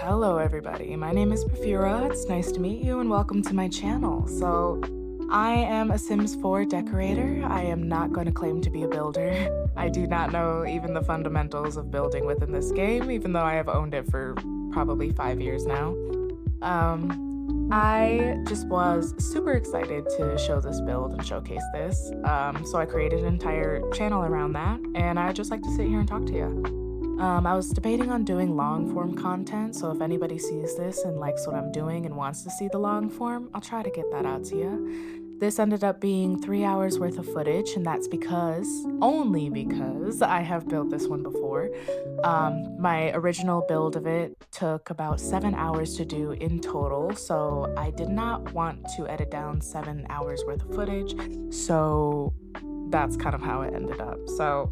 Hello, everybody. My name is Bravura. It's nice to meet you and welcome to my channel. So, I am a Sims 4 decorator. I am not going to claim to be a builder. I do not know even the fundamentals of building within this game, even though I have owned it for probably 5 years now. I just was super excited to show this build and showcase this. So I created an entire channel around that, and I'd just like to sit here and talk to you. I was debating on doing long form content, so if anybody sees this and likes what I'm doing and wants to see the long form, I'll try to get that out to you. This ended up being 3 hours worth of footage, and that's only because, I have built this one before. My original build of it took about 7 hours to do in total, so I did not want to edit down 7 hours worth of footage, so that's kind of how it ended up. So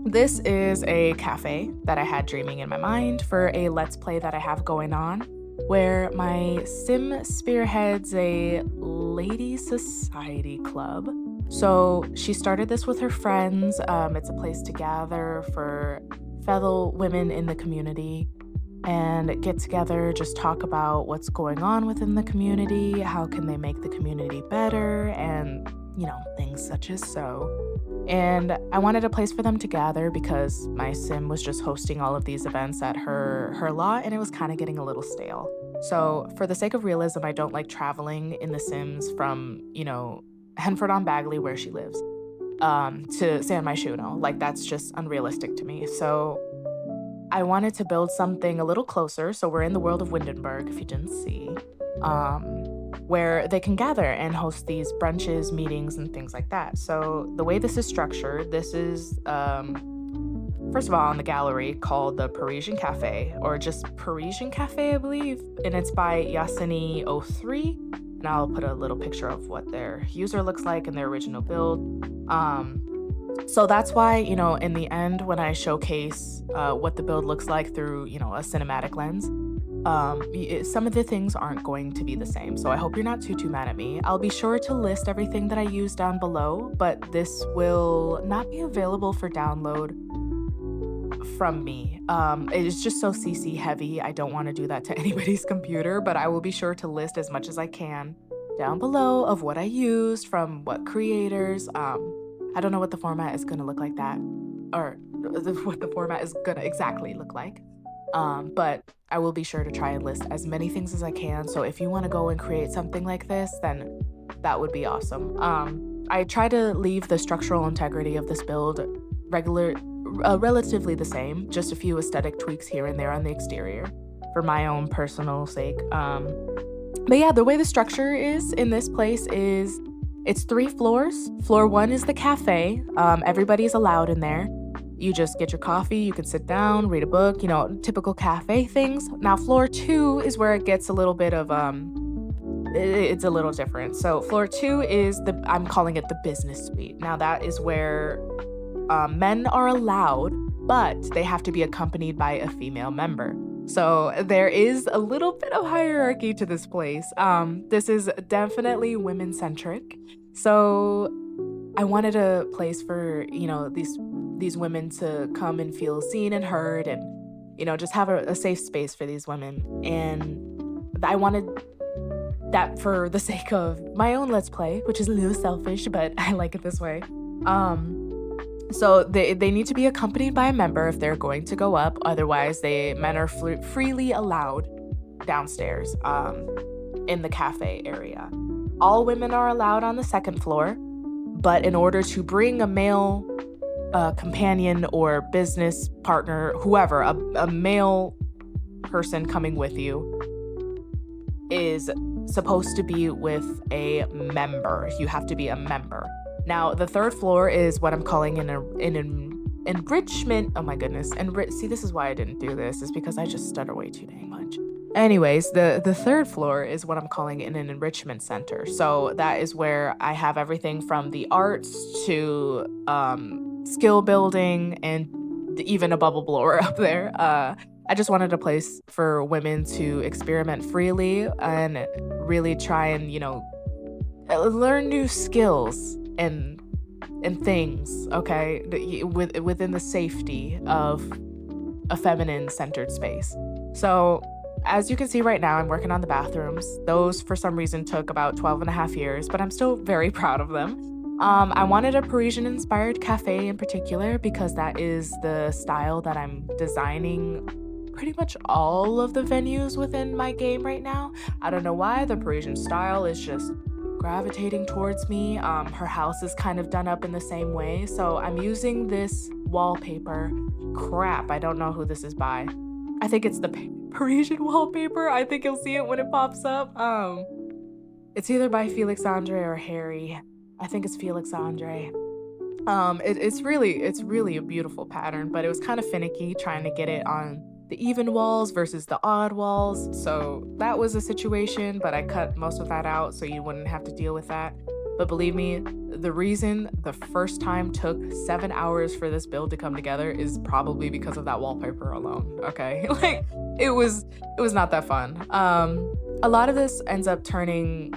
this is a cafe that I had dreaming in my mind for a Let's Play that I have going on, where my sim spearheads a lady society club. So she started this with her friends. It's a place to gather for fellow women in the community and get together, just talk about what's going on within the community, how can they make the community better, and things such as so. And I wanted a place for them to gather because my sim was just hosting all of these events at her lot, and it was kind of getting a little stale. So for the sake of realism, I don't like traveling in the Sims from, Henford-on-Bagley, where she lives, to San Myshuno. Like, that's just unrealistic to me. So I wanted to build something a little closer. So we're in the world of Windenburg, if you didn't see, where they can gather and host these brunches, meetings, and things like that. So the way this is structured, this is, first of all, on the gallery called the Parisian Café, or just Parisian Café, I believe. And it's by Yasini03. And I'll put a little picture of what their user looks like in their original build. So that's why, in the end, when I showcase what the build looks like through, a cinematic lens, some of the things aren't going to be the same. So I hope you're not too mad at me. I'll be sure to list everything that I use down below, but this will not be available for download from me. It is just so CC heavy. I don't want to do that to anybody's computer, but I will be sure to list as much as I can down below of what I used from what creators. I don't know what the format is going to look like or what the format is going to exactly look like. But I will be sure to try and list as many things as I can. So if you want to go and create something like this, then that would be awesome. I try to leave the structural integrity of this build relatively the same, just a few aesthetic tweaks here and there on the exterior for my own personal sake. But yeah, the way the structure is in this place is it's 3 floors. Floor 1 is the cafe. Everybody's allowed in there. You just get your coffee, you can sit down, read a book, typical cafe things. Now, floor 2 is where it gets a little bit of, it's a little different. So floor 2 is I'm calling it the business suite. Now, that is where men are allowed, but they have to be accompanied by a female member. So there is a little bit of hierarchy to this place. This is definitely women-centric. So I wanted a place for, these women to come and feel seen and heard and, just have a safe space for these women. And I wanted that for the sake of my own Let's Play, which is a little selfish, but I like it this way. So they need to be accompanied by a member if they're going to go up. Otherwise, men are freely allowed downstairs in the cafe area. All women are allowed on the 2nd floor, but in order to bring a male companion or business partner, whoever, a male person coming with you is supposed to be with a member. You have to be a member. Now, the 3rd floor is what I'm calling an enrichment. Oh my goodness. See, this is why I didn't do this, is because I just stutter way too dang much. Anyways, the 3rd floor is what I'm calling an enrichment center. So that is where I have everything from the arts to skill building and even a bubble blower up there. I just wanted a place for women to experiment freely and really try and, learn new skills and things, okay, within the safety of a feminine-centered space. So as you can see right now, I'm working on the bathrooms. Those, for some reason, took about 12 and a half years, but I'm still very proud of them. I wanted a Parisian-inspired cafe in particular because that is the style that I'm designing pretty much all of the venues within my game right now. I don't know why the Parisian style is just gravitating towards me. Her house is kind of done up in the same way, so I'm using this wallpaper. Crap, I don't know who this is by. I think it's the Parisian wallpaper. I think you'll see it when it pops up. It's either by Felix Andre or Harry. I think it's Felix Andre. It's really a beautiful pattern, but it was kind of finicky trying to get it on the even walls versus the odd walls. So that was a situation, but I cut most of that out so you wouldn't have to deal with that. But believe me, the reason the first time took 7 hours for this build to come together is probably because of that wallpaper alone. Okay, like it was not that fun. A lot of this ends up turning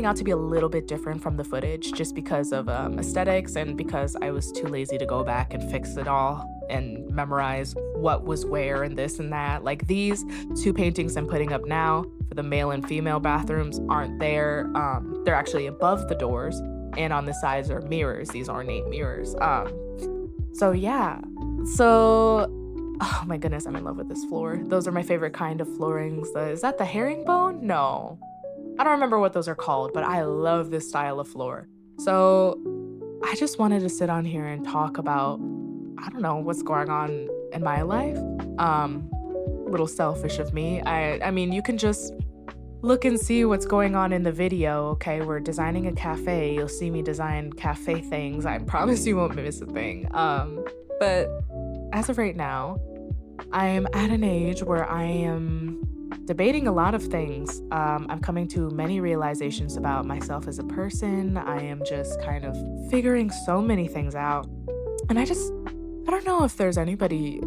out to be a little bit different from the footage just because of aesthetics and because I was too lazy to go back and fix it all and memorize what was where and this and that. Like these two paintings I'm putting up now for the male and female bathrooms aren't there. They're actually above the doors, and on the sides are mirrors, these ornate mirrors. So yeah. So oh my goodness, I'm in love with this floor. Those are my favorite kind of floorings. Is that the herringbone? No. I don't remember what those are called, but I love this style of floor. So I just wanted to sit on here and talk about, I don't know, what's going on in my life. Little selfish of me. I mean, you can just look and see what's going on in the video. Okay, we're designing a cafe. You'll see me design cafe things. I promise you won't miss a thing. But as of right now, I am at an age where I am debating a lot of things. I'm coming to many realizations about myself as a person. I am just kind of figuring so many things out. And I don't know if there's anybody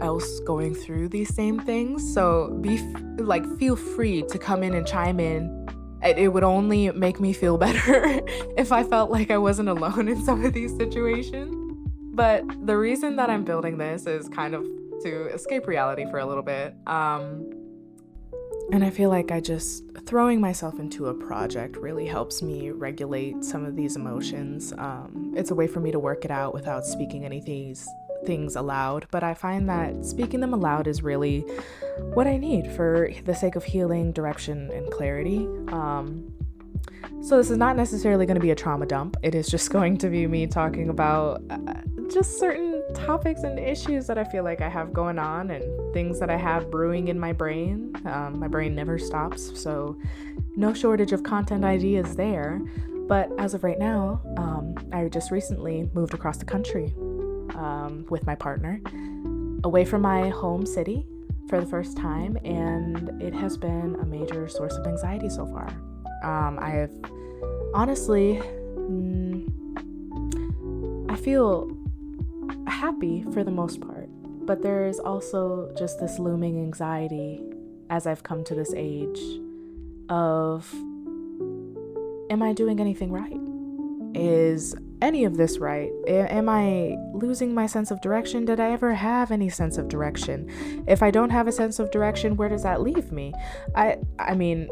else going through these same things. So feel free to come in and chime in. It would only make me feel better if I felt like I wasn't alone in some of these situations. But the reason that I'm building this is kind of to escape reality for a little bit. And I feel like throwing myself into a project really helps me regulate some of these emotions. It's a way for me to work it out without speaking any of these things aloud, but I find that speaking them aloud is really what I need for the sake of healing, direction, and clarity. So this is not necessarily going to be a trauma dump. It is just going to be me talking about just certain topics and issues that I feel like I have going on and things that I have brewing in my brain. My brain never stops, so no shortage of content ideas there. But as of right now, I just recently moved across the country with my partner, away from my home city for the first time, and it has been a major source of anxiety so far. I have honestly, I feel happy for the most part, but there is also just this looming anxiety as I've come to this age of, am I doing anything right? Is any of this right? Am I losing my sense of direction? Did I ever have any sense of direction? If I don't have a sense of direction, where does that leave me? I mean,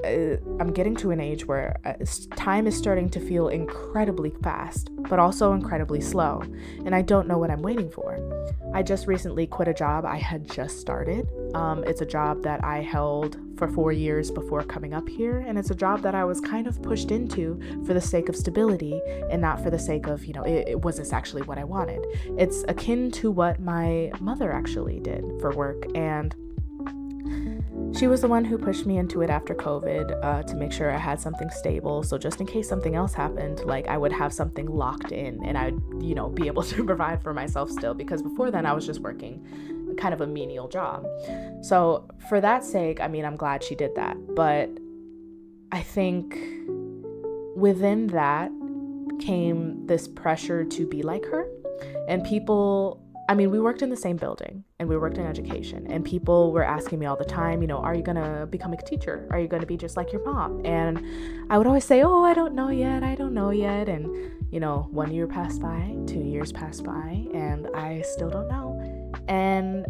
I'm getting to an age where time is starting to feel incredibly fast, but also incredibly slow, and I don't know what I'm waiting for. I just recently quit a job I had just started. It's a job that I held for 4 years before coming up here, and it's a job that I was kind of pushed into for the sake of stability and not for the sake of, was this actually what I wanted? It's akin to what my mother actually did for work, and she was the one who pushed me into it after COVID to make sure I had something stable. So just in case something else happened, like I would have something locked in and I'd, be able to provide for myself still, because before then I was just working kind of a menial job. So for that sake, I'm glad she did that. But I think within that came this pressure to be like her. And people, we worked in the same building and we worked in education, and people were asking me all the time, are you going to become a teacher? Are you going to be just like your mom? And I would always say, I don't know yet. And, 1 year passed by, 2 years passed by, and I still don't know. And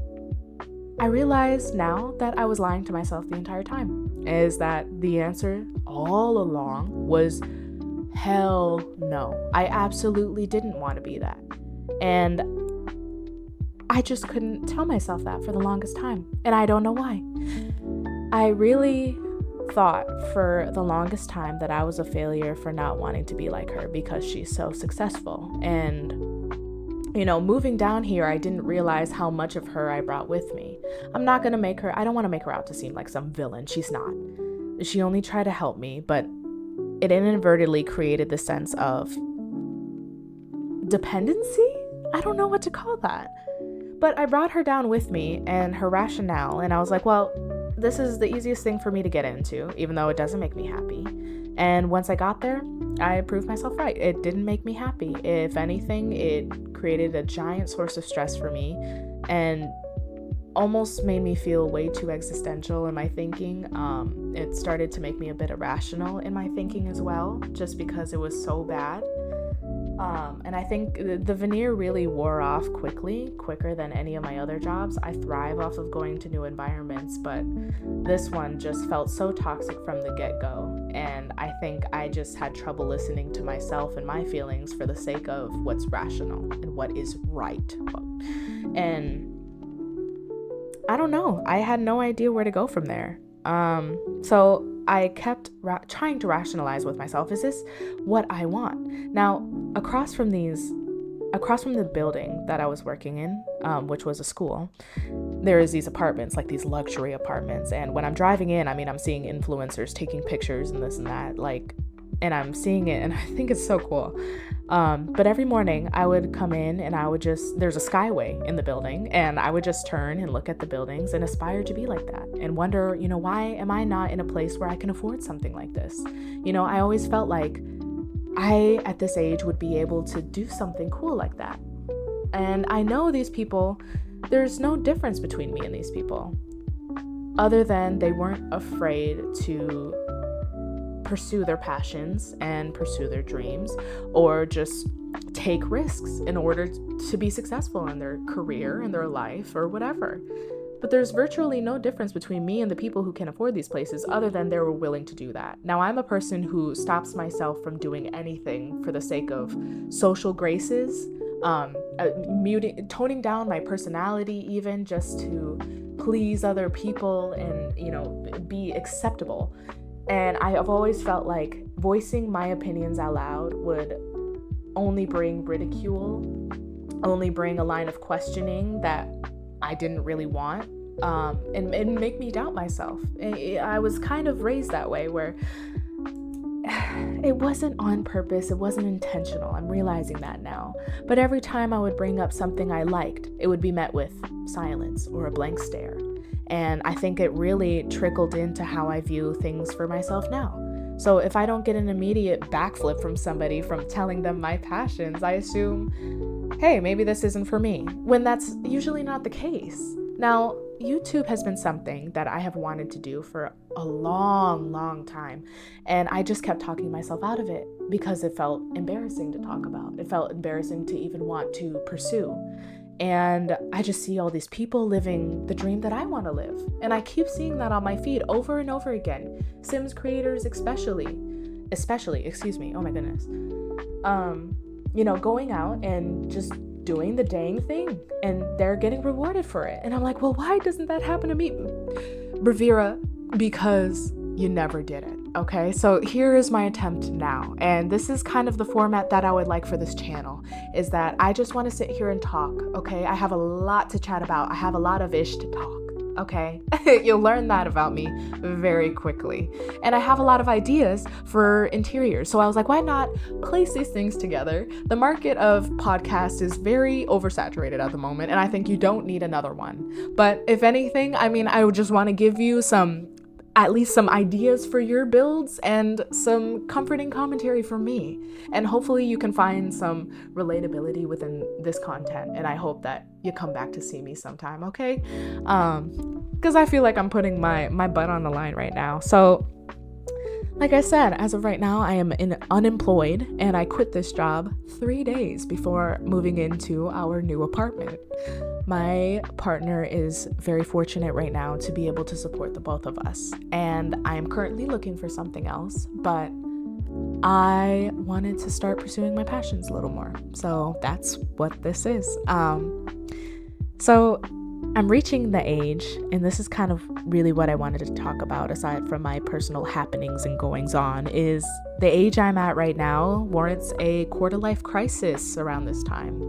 I realize now that I was lying to myself the entire time, is that the answer all along was hell no. I absolutely didn't want to be that. And I just couldn't tell myself that for the longest time. And I don't know why. I really thought for the longest time that I was a failure for not wanting to be like her because she's so successful. And, moving down here, I didn't realize how much of her I brought with me. I don't want to make her out to seem like some villain. She's not. She only tried to help me, but it inadvertently created the sense of dependency? I don't know what to call that. But I brought her down with me and her rationale, and I was like, well, this is the easiest thing for me to get into, even though it doesn't make me happy. And once I got there, I proved myself right. It didn't make me happy. If anything, it created a giant source of stress for me and almost made me feel way too existential in my thinking. It started to make me a bit irrational in my thinking as well, just because it was so bad. And I think the veneer really wore off quicker than any of my other jobs. I thrive off of going to new environments, but this one just felt so toxic from the get-go. And I think I just had trouble listening to myself and my feelings for the sake of what's rational and what is right. And I don't know. I had no idea where to go from there. So I kept trying to rationalize with myself, is this what I want? Now, across from the building that I was working in, which was a school, there is these apartments, like these luxury apartments. And when I'm driving in, I'm seeing influencers taking pictures and this and that, and I'm seeing it and I think it's so cool. But every morning I would come in and there's a skyway in the building, and I would just turn and look at the buildings and aspire to be like that and wonder, why am I not in a place where I can afford something like this? I always felt like I, at this age, would be able to do something cool like that. And I know these people, there's no difference between me and these people, other than they weren't afraid to pursue their passions and pursue their dreams, or just take risks in order to be successful in their career, in their life, or whatever. But there's virtually no difference between me and the people who can afford these places, other than they were willing to do that. Now, I'm a person who stops myself from doing anything for the sake of social graces, toning down my personality even just to please other people and, be acceptable. And I have always felt like voicing my opinions out loud would only bring ridicule, only bring a line of questioning that I didn't really want, and make me doubt myself. I was kind of raised that way, where it wasn't on purpose, it wasn't intentional. I'm realizing that now. But every time I would bring up something I liked, it would be met with silence or a blank stare. And I think it really trickled into how I view things for myself now. So if I don't get an immediate backflip from somebody from telling them my passions, I assume, hey, maybe this isn't for me, when that's usually not the case. Now, YouTube has been something that I have wanted to do for a long, long time. And I just kept talking myself out of it because it felt embarrassing to talk about. It felt embarrassing to even want to pursue. And I just see all these people living the dream that I want to live. And I keep seeing that on my feed over and over again. Sims creators especially, oh my goodness. Going out and just doing the dang thing, and they're getting rewarded for it. And I'm like, well, why doesn't that happen to me? Bravura, because you never did it. Okay, so here is my attempt now, and this is kind of the format that I would like for this channel, is that I just want to sit here and talk, okay? I have a lot to chat about. I have a lot of ish to talk, okay? You'll learn that about me very quickly. And I have a lot of ideas for interiors, so I was like, why not place these things together? The market of podcasts is very oversaturated at the moment, and I think you don't need another one. But if anything, I would just want to give you at least some ideas for your builds and some comforting commentary from me. And hopefully you can find some relatability within this content. And I hope that you come back to see me sometime, okay? Because I feel like I'm putting my butt on the line right now. So, like I said, as of right now, I am unemployed, and I quit this job 3 days before moving into our new apartment. My partner is very fortunate right now to be able to support the both of us. And I am currently looking for something else, but I wanted to start pursuing my passions a little more. So that's what this is. So I'm reaching the age, and this is kind of really what I wanted to talk about aside from my personal happenings and goings on, is the age I'm at right now warrants a quarter life crisis around this time,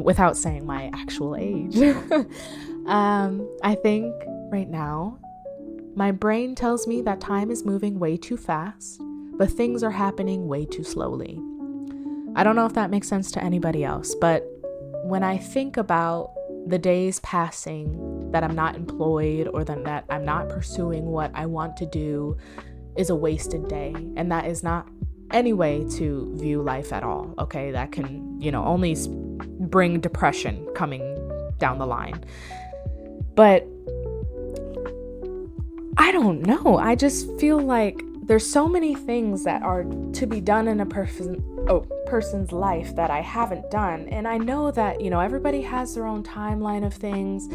without saying my actual age. I think right now, my brain tells me that time is moving way too fast, but things are happening way too slowly. I don't know if that makes sense to anybody else, but when I think about the days passing that I'm not employed or that I'm not pursuing what I want to do is a wasted day. And that is not any way to view life at all. Okay. That can, only bring depression coming down the line. But I don't know. I just feel like there's so many things that are to be done in a person's life that I haven't done. And I know that, everybody has their own timeline of things.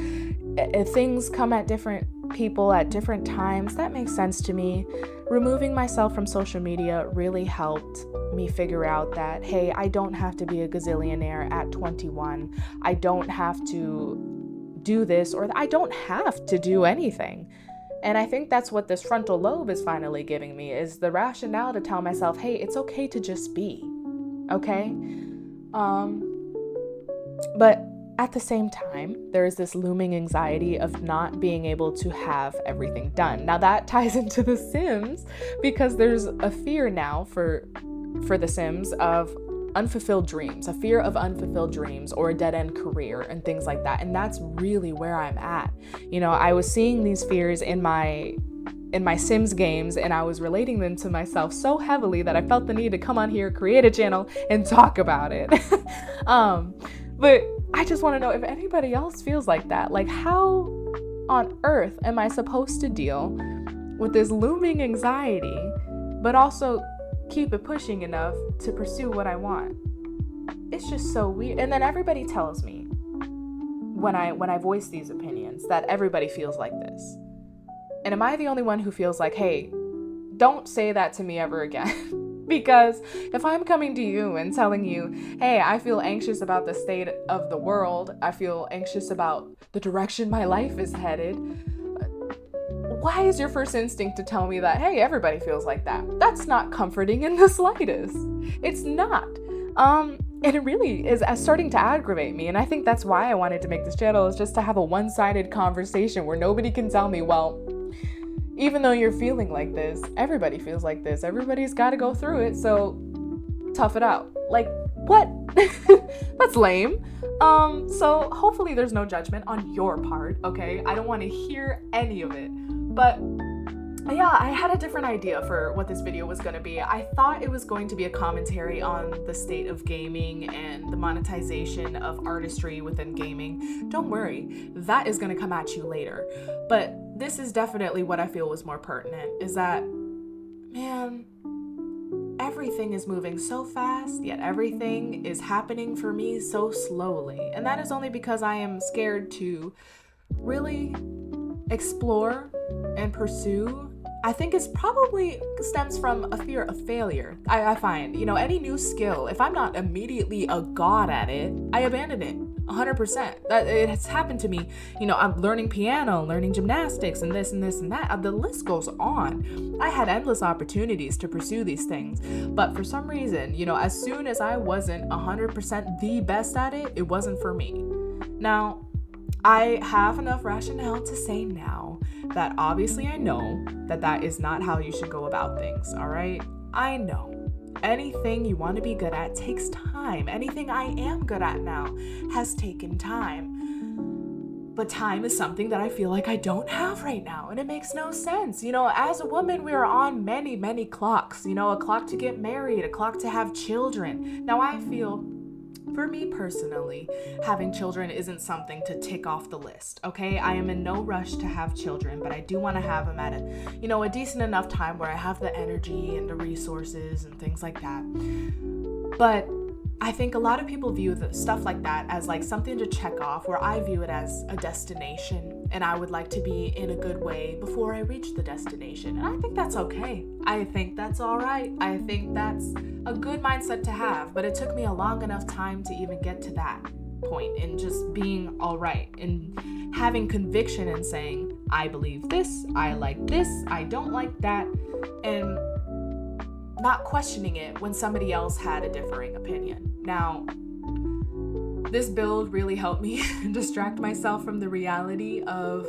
If things come at different people at different times, that makes sense to me. Removing myself from social media really helped me figure out that, hey, I don't have to be a gazillionaire at 21. I don't have to do this, or I don't have to do anything. And I think that's what this frontal lobe is finally giving me, is the rationale to tell myself, hey, it's okay to just be, okay? But at the same time, there is this looming anxiety of not being able to have everything done. Now that ties into The Sims, because there's a fear now for The Sims of unfulfilled dreams, a fear of unfulfilled dreams or a dead-end career and things like that. And that's really where I'm at. I was seeing these fears in my Sims games, and I was relating them to myself so heavily that I felt the need to come on here, create a channel, and talk about it. But I just want to know if anybody else feels like that. Like, how on earth am I supposed to deal with this looming anxiety, but also keep it pushing enough to pursue what I want? It's just so weird. And then everybody tells me when I voice these opinions that everybody feels like this. And am I the only one who feels like, hey, don't say that to me ever again? Because if I'm coming to you and telling you, hey, I feel anxious about the state of the world, I feel anxious about the direction my life is headed, why is your first instinct to tell me that, hey, everybody feels like that? That's not comforting in the slightest. It's not. And it really is starting to aggravate me. And I think that's why I wanted to make this channel, is just to have a one-sided conversation where nobody can tell me, well, even though you're feeling like this, everybody feels like this. Everybody's got to go through it. So tough it out. Like, what? That's lame. So hopefully there's no judgment on your part. Okay. I don't want to hear any of it, but yeah, I had a different idea for what this video was going to be. I thought it was going to be a commentary on the state of gaming and the monetization of artistry within gaming. Don't worry, that is going to come at you later. But this is definitely what I feel was more pertinent, is that, man, everything is moving so fast, yet everything is happening for me so slowly. And that is only because I am scared to really explore and pursue. I think it's probably stems from a fear of failure. I find, any new skill, if I'm not immediately a god at it, I abandon it 100%. That it has happened to me. I'm learning piano, learning gymnastics, and this and this and that. The list goes on. I had endless opportunities to pursue these things, but for some reason, as soon as I wasn't 100% the best at it, it wasn't for me. Now, I have enough rationale to say now that obviously I know that is not how you should go about things, all right? I know. Anything you want to be good at takes time. Anything I am good at now has taken time. But time is something that I feel like I don't have right now, and it makes no sense. As a woman, we are on many, many clocks. A clock to get married, a clock to have children. Now, I feel, for me personally, having children isn't something to tick off the list, okay? I am in no rush to have children, but I do want to have them at a decent enough time where I have the energy and the resources and things like that. But I think a lot of people view the stuff like that as like something to check off, where I view it as a destination, and I would like to be in a good way before I reach the destination. And I think that's okay. I think that's all right. I think that's a good mindset to have, but it took me a long enough time to even get to that point in just being all right and having conviction and saying, I believe this, I like this, I don't like that, and not questioning it when somebody else had a differing opinion. Now, this build really helped me distract myself from the reality of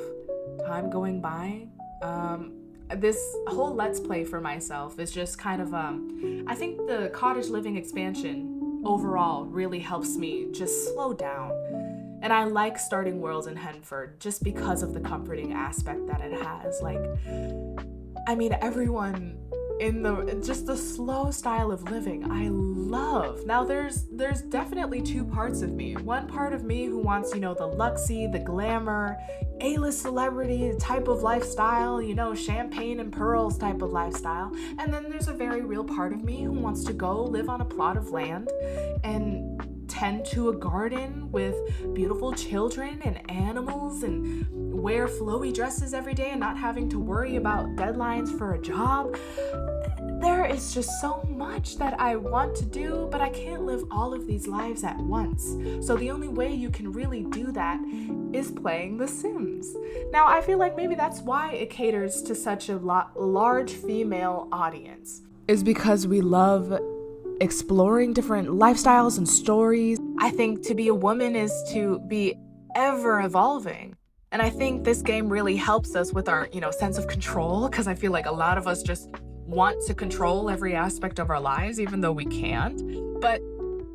time going by. This whole Let's Play for myself is just kind of, I think the cottage living expansion overall really helps me just slow down. And I like starting worlds in Henford just because of the comforting aspect that it has. Like, I mean, everyone in the slow style of living I love. Now there's definitely two parts of me. One part of me who wants, the luxury, the glamour, A-list celebrity type of lifestyle, champagne and pearls type of lifestyle. And then there's a very real part of me who wants to go live on a plot of land and tend to a garden with beautiful children and animals and wear flowy dresses every day and not having to worry about deadlines for a job. There is just so much that I want to do, but I can't live all of these lives at once. So the only way you can really do that is playing The Sims. Now, I feel like maybe that's why it caters to such a large female audience, is because we love exploring different lifestyles and stories. I think to be a woman is to be ever evolving. And I think this game really helps us with our, sense of control, because I feel like a lot of us just want to control every aspect of our lives, even though we can't. But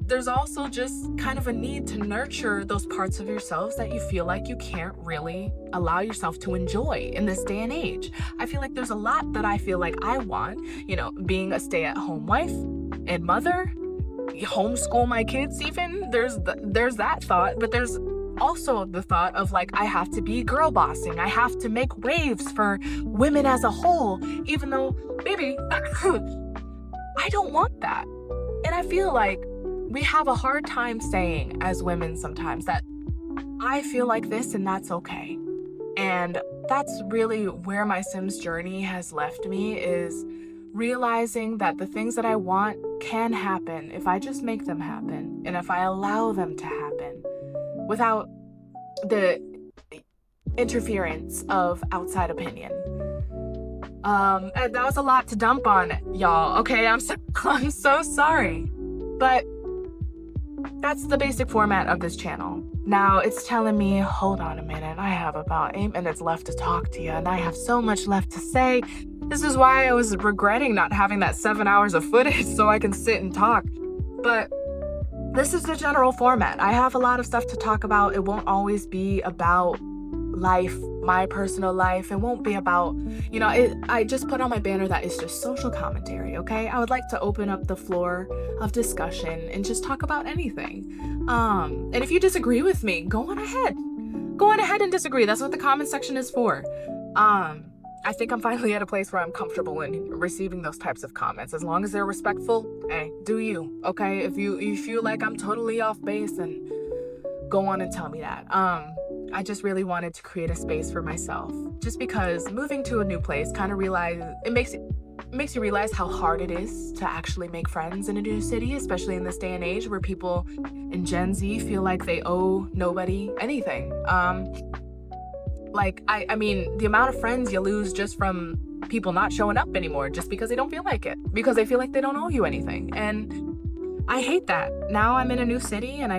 there's also just kind of a need to nurture those parts of yourselves that you feel like you can't really allow yourself to enjoy in this day and age. I feel like there's a lot that I feel like I want, being a stay-at-home wife and mother, homeschool my kids even. There's that thought, but there's also the thought of like, I have to be girl bossing. I have to make waves for women as a whole, even though, baby, I don't want that. And I feel like we have a hard time saying as women sometimes that I feel like this and that's okay. And that's really where my Sims journey has left me, is realizing that the things that I want can happen if I just make them happen and if I allow them to happen without the interference of outside opinion. And that was a lot to dump on y'all. Okay, I'm so sorry. But that's the basic format of this channel. Now it's telling me, hold on a minute, I have about 8 minutes left to talk to you, and I have so much left to say. This is why I was regretting not having that 7 hours of footage so I can sit and talk. But this is the general format. I have a lot of stuff to talk about. It won't always be about life, my personal life. It won't be about, I just put on my banner that it's just social commentary, okay? I would like to open up the floor of discussion and just talk about anything. And if you disagree with me, go on ahead. Go on ahead and disagree. That's what the comment section is for. I think I'm finally at a place where I'm comfortable in receiving those types of comments. As long as they're respectful, hey, do you, okay? If you feel like I'm totally off base, then go on and tell me that. I just really wanted to create a space for myself, just because moving to a new place makes you realize how hard it is to actually make friends in a new city, especially in this day and age where people in Gen Z feel like they owe nobody anything. I mean, the amount of friends you lose just from people not showing up anymore just because they don't feel like it, because they feel like they don't owe you anything. And I hate that. Now I'm in a new city and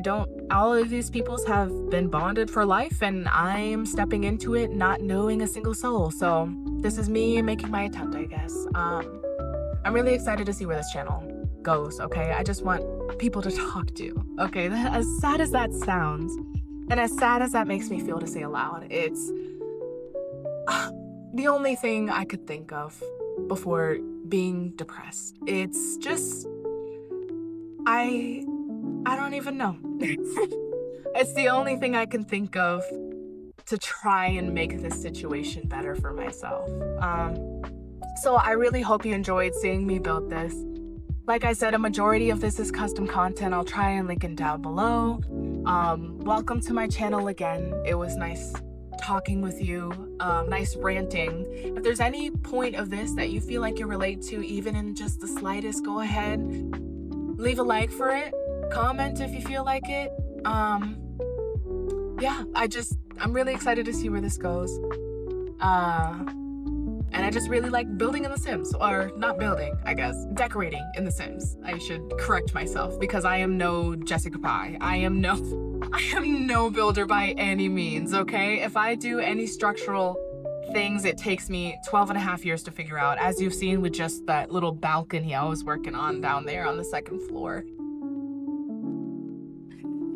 all of these peoples have been bonded for life, and I'm stepping into it not knowing a single soul. So this is me making my attempt, I guess. I'm really excited to see where this channel goes, okay? I just want people to talk to, okay? As sad as that sounds, and as sad as that makes me feel to say aloud, it's the only thing I could think of before being depressed. It's just, I don't even know. It's the only thing I can think of to try and make this situation better for myself. So I really hope you enjoyed seeing me build this. Like I said, a majority of this is custom content. I'll try and link it down below. Welcome to my channel again. It was nice talking with you, nice ranting. If there's any point of this that you feel like you relate to, even in just the slightest, go ahead, leave a like for it, comment if you feel like it. Yeah, I'm really excited to see where this goes. And I just really like building in The Sims, or not building, I guess, decorating in The Sims. I should correct myself because I am no Jessica Pye. I am no builder by any means, okay? If I do any structural things, it takes me 12 and a half years to figure out, as you've seen with just that little balcony I was working on down there on the second floor.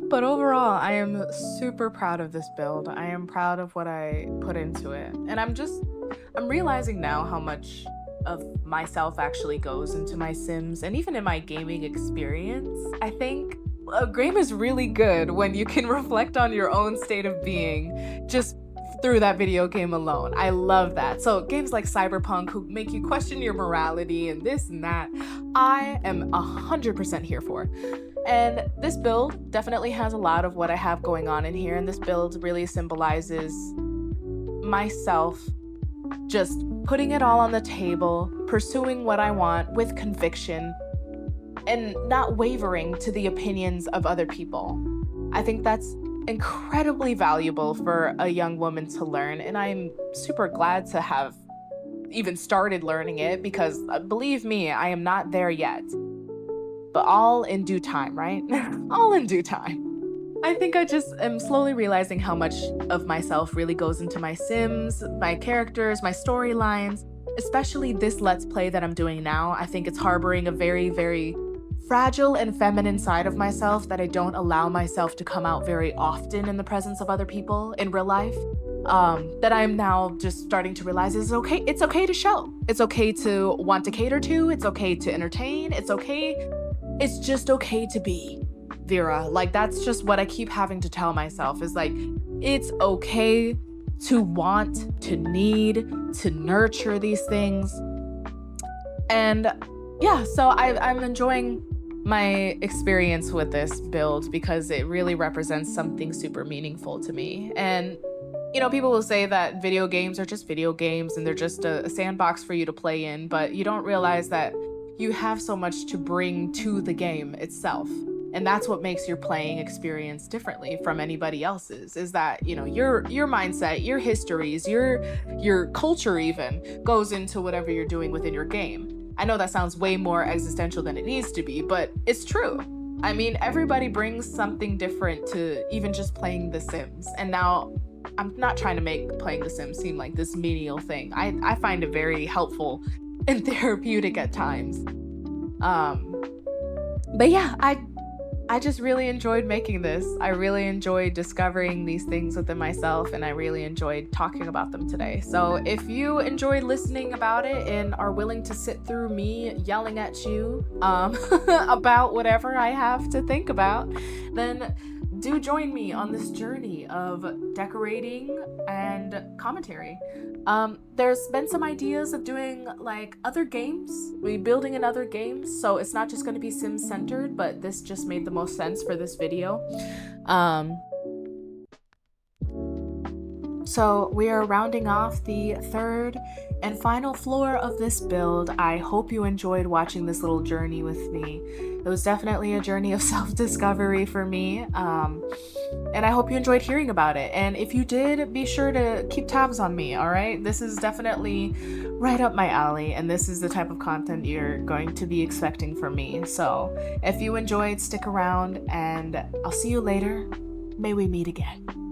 But overall, I am super proud of this build. I am proud of what I put into it. And I'm realizing now how much of myself actually goes into my Sims and even in my gaming experience. I think a game is really good when you can reflect on your own state of being just through that video game alone. I love that. So games like Cyberpunk, who make you question your morality and this and that, I am 100% here for. And this build definitely has a lot of what I have going on in here, and this build really symbolizes myself just putting it all on the table, pursuing what I want with conviction, and not wavering to the opinions of other people. I think that's incredibly valuable for a young woman to learn, and I'm super glad to have even started learning it because, believe me, I am not there yet. But all in due time, right? All in due time. I think I just am slowly realizing how much of myself really goes into my Sims, my characters, my storylines, especially this Let's Play that I'm doing now. I think it's harboring a very, very fragile and feminine side of myself that I don't allow myself to come out very often in the presence of other people in real life. That I'm now just starting to realize is okay. It's okay to show. It's okay to want to cater to. It's okay to entertain. It's just okay to be, Vera. Like, that's just what I keep having to tell myself is like, it's okay to want, to need, to nurture these things. And yeah, so I'm enjoying my experience with this build because it really represents something super meaningful to me. And you know, people will say that video games are just video games and they're just a sandbox for you to play in, but you don't realize that you have so much to bring to the game itself. And that's what makes your playing experience differently from anybody else's, is that, you know, your mindset, your histories, your culture even goes into whatever you're doing within your game. I know that sounds way more existential than it needs to be, but it's true. I mean, everybody brings something different to even just playing The Sims. And now I'm not trying to make playing The Sims seem like this menial thing. I find it very helpful and therapeutic at times. But yeah, I just really enjoyed making this. I really enjoyed discovering these things within myself, and I really enjoyed talking about them today. So if you enjoyed listening about it and are willing to sit through me yelling at you about whatever I have to think about, then do join me on this journey of decorating and commentary. There's been some ideas of doing like other games, building in other games, so it's not just going to be Sims centered, but this just made the most sense for this video. So we are rounding off the third and final floor of this build. I hope you enjoyed watching this little journey with me. It was definitely a journey of self-discovery for me, and I hope you enjoyed hearing about it. And if you did, be sure to keep tabs on me, all right? This is definitely right up my alley, and this is the type of content you're going to be expecting from me. So if you enjoyed, stick around, and I'll see you later. May we meet again.